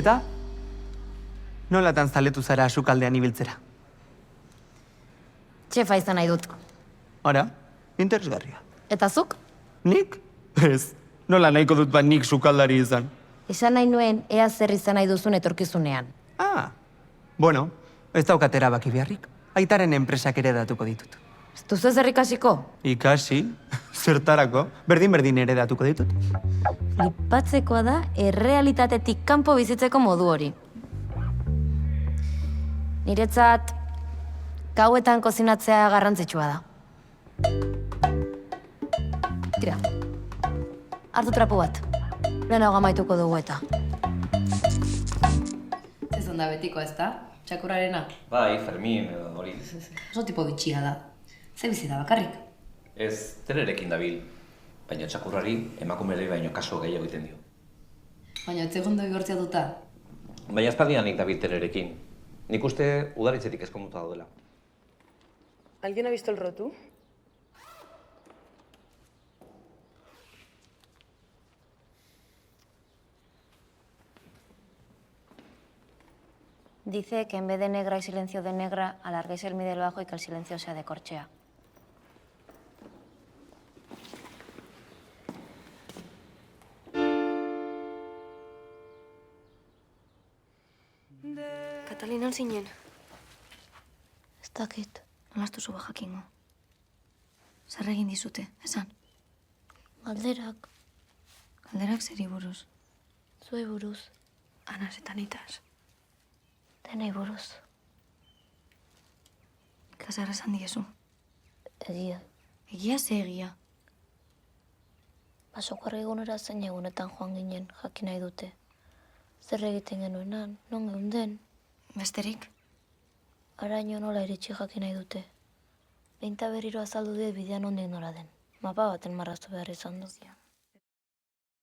Eta? Nolatan zaletu zara sukaldean ibiltzera? Txefa izan nahi dut. Ara, interesgarria. Eta zuk? Nik? Ez. Nola nahiko dut ba nik sukaldari izan? Esan nahi nuen ea zer izan nahi duzun etorkizunean. Ah, bueno, ez daukat erabaki beharrik. Aitaren enpresak ere datuko ditut. Ez duzu ezer ikasiko? Ikasi, zertarako, berdin ere datuko ditut. Flipatzekoa da errealitatetik kanpo bizitzeko modu hori. Niretzat, gauetan kozinatzea garrantzitsua da. Tira, hartu trapu bat. Lehenago amaituko dugu eta. Ez onda betiko ez da? Txakurrarena? Bai, Fermin edo hori. Oso tipo bitxia da. Ze bizi da bakarrik? Ez, tererekin dabil. Baina txakurrari emakumeari baino kaso gehiago egiten dio. Baina etzegondo igortzea duta. Baina espaldianik dabil tererekin. Nik uste udaritzetik ezkonduta daudela. ¿Alguien ha visto el rotu? Dice que en vez de negra y silencio de negra, alarguéis el mi del bajo y que el silencio sea de corchea. Katalina zinen. Ez dakit. Nola duzu jakingo. Zer egin dizute, esan? Galderak, Galderak zeri buruz. zuei buruz, Anas eta nitaz. denei buruz. Zer esan diezu. Egia. Egia ze egia. Basokarri egunera zein egunetan joan ginen jakin nahi dute. Zer egiten genuenan, non geunden, Besterik? araino nola iritsi jakin nahi dute. Behinta berriro azaldu dit bidean ondik nora den. Mapa baten marraztu behar izan dut.